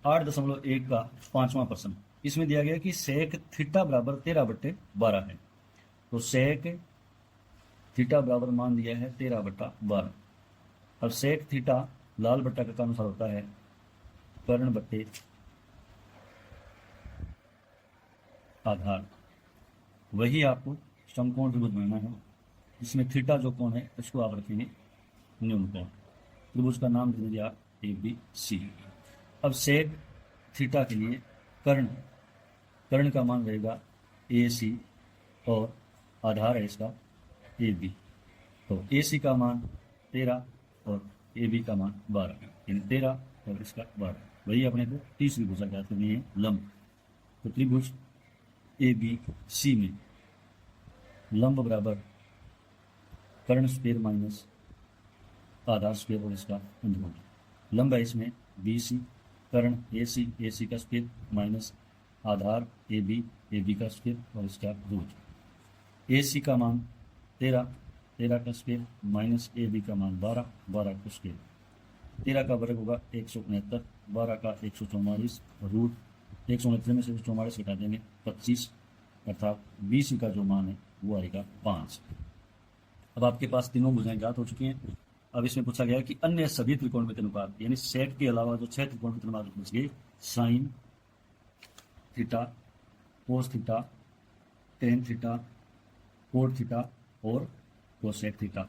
8.1 का 5वां प्रश्न। इसमें दिया गया कि सेक थीटा बराबर 13/12 है। तो सेक थीटा बराबर मान दिया है 13/12। अब सेक थीटा लाल बट्टा के अनुसार होता है कर्ण बट्टे आधार। वही आपको समकोण त्रिभुज बनाना है जिसमें थीटा जो कोण है उसको आप रखेंगे न्यून कोण। त्रिभुज का नाम दे दिया ABC। अब सेक थीटा के लिए कर्ण कर्ण का मान रहेगा AC और आधार है इसका AB। तो AC का मान 13 और AB का मान 12, यानी 13 और इसका 12। वही अपने को तीसरी भुजा ज्ञात करनी है लंब। तो त्रिभुज ABC में लंब बराबर कर्ण स्क्वायर माइनस आधार स्क्वायर और इसका अंशगुणा। लंब है इसमें BC, कर्ण AC का स्क्वायर माइनस आधार AB का स्क्वायर और इसका रूट। AC का मान 13 का स्क्वायर माइनस AB का मान 12 का स्क्वायर। 13 का वर्ग होगा 169, 12 का 144, रूट 169 में से 144 घटा देंगे 25, अर्थात BC का जो मान है वो आएगा 5। अब आपके पास तीनों भुजाएं ज्ञात हो चुकी हैं। अब इसमें पूछा गया कि अन्य सभी त्रिकोणमित अनुपात, यानी सेट के अलावा जो 6 त्रिकोणमित अनुपात पूछ गए, sine theta, cos theta, tan theta, cot theta और कोसेक थीटा।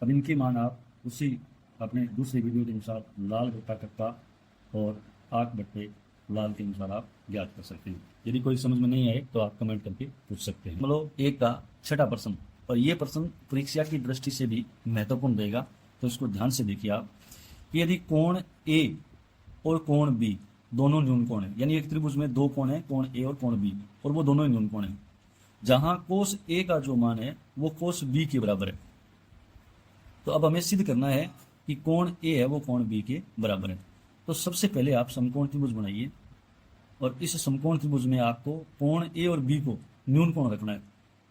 अब इनके मान आप उसी अपने दूसरे वीडियो के अनुसार लाल बट्टा कक्का और आंख बट्टे लाल के अनुसार आप ज्ञात कर सकते हैं। यदि कोई समझ में नहीं आए तो आप कमेंट करके पूछ सकते हैं। मतलब 1 का 6ठा प्रश्न, और ये प्रश्न परीक्षा की दृष्टि से भी महत्वपूर्ण रहेगा, तो इसको ध्यान से देखिए आप कि यदि कोण A और कोण B दोनों न्यून कोण है, यानी एक त्रिभुज में दो कोण है, कोण A और कोण B, और वो दोनों ही न्यून कोण है, जहां कोस A का जो मान है वो कोस B के बराबर है। तो अब हमें सिद्ध करना है कि कोण A है वो कोण B के बराबर है। तो सबसे पहले आप समकोण त्रिभुज बनाइए, और इस समकोण त्रिभुज में आपको कोण A और B को न्यून कोण रखना है।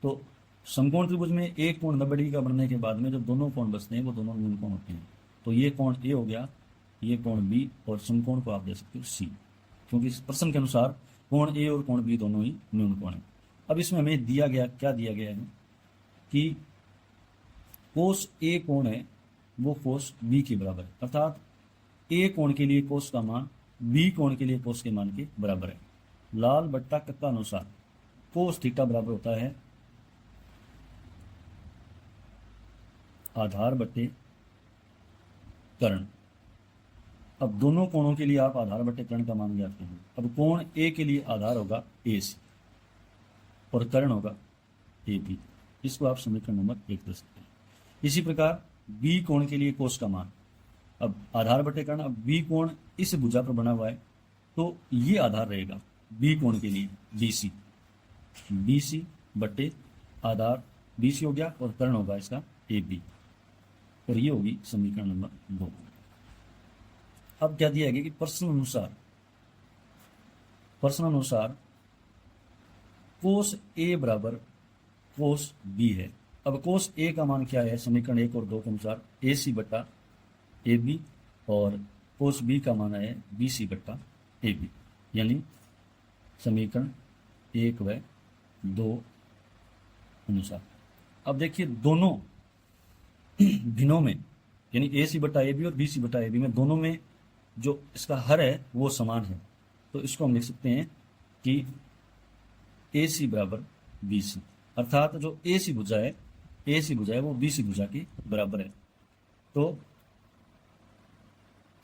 तो समकोण त्रिभुज में एक कोण 90 डिग्री का बनने के बाद में जब दोनों कोण बचते हैं वो दोनों न्यून कोण होते हैं। तो ये कोण A हो गया, ये कोण B, और समकोण को आप दे सकते हो C, क्योंकि इस प्रश्न के अनुसार कोण A और कोण B दोनों ही न्यून कोण है। अब इसमें हमें दिया गया क्या दिया गया है कि कोस A कोण है वो कोस B के बराबर है, अर्थात A कोण के लिए कोस का मान B कोण के लिए कोस के मान के बराबर है। लाल बट्टा कक्का अनुसार कोस थीटा बराबर होता है आधार बट्टे कर्ण। अब दोनों कोणों के लिए आप आधार बट्टे कर्ण का मान ज्ञात करेंगे। अब कोण A के लिए आधार होगा AC और कर्ण होगा AB। इसको आप समीकरण नंबर 1 दे सकते हैं। इसी प्रकार B कोण के लिए कोस का मान, अब आधार बट्टे कर्ण, अब B कोण इस भुजा पर बना हुआ है तो ये आधार रहेगा B कोण के लिए BC बट्टे आधार BC हो गया, और कर्ण होगा इसका AB, और ये होगी समीकरण नंबर 2। अब क्या दिया गया कि प्रश्न अनुसार कोस A बराबर कोस B है। अब कोस A का मान क्या है, समीकरण 1 और 2 के अनुसार AC बट्टा AB, और कोस B का मान है BC बट्टा AB, यानी समीकरण 1 व 2 अनुसार। अब देखिए दोनों भिन्नों में, यानी AC बट्टा AB और BC बट्टा AB में, दोनों में जो इसका हर है वो समान है। तो इसको हम लिख सकते हैं कि AC बराबर BC, अर्थात जो AC भुजा है वो BC भुजा के बराबर है। तो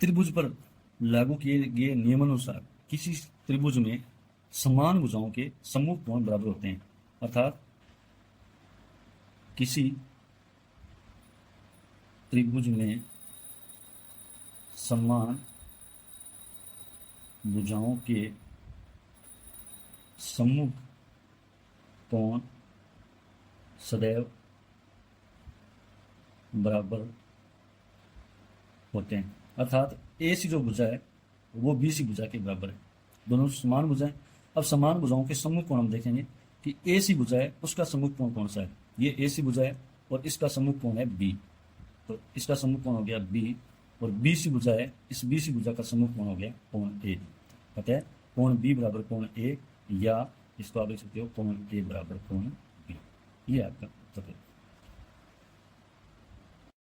त्रिभुज पर लागू किए गए नियमानुसार किसी त्रिभुज में समान भुजाओं के सम्मुख कोण बराबर होते हैं, अर्थात किसी त्रिभुज में समान भुजाओं के सम्मुख कोण सदैव बराबर होते हैं, अर्थात AC जो भुजा है वो BC भुजा के बराबर है। दोनों समान भुजाएं। अब समान भुजाओं के सम्मुख कोण हम देखेंगे कि AC भुजा है उसका सम्मुख कोण कौन सा है, ये AC भुजा है और इसका सम्मुख कोण है B, तो इसका सम्मुख कोण हो गया B और बी सी भुजा है, इस बी सी भुजा का समूह कोण हो गया कोण ए। अतः कोण बी बराबर कोण ए, या इसको आप देख सकते हो कोण ए बराबर कोण बी। ये आपका उत्तर है।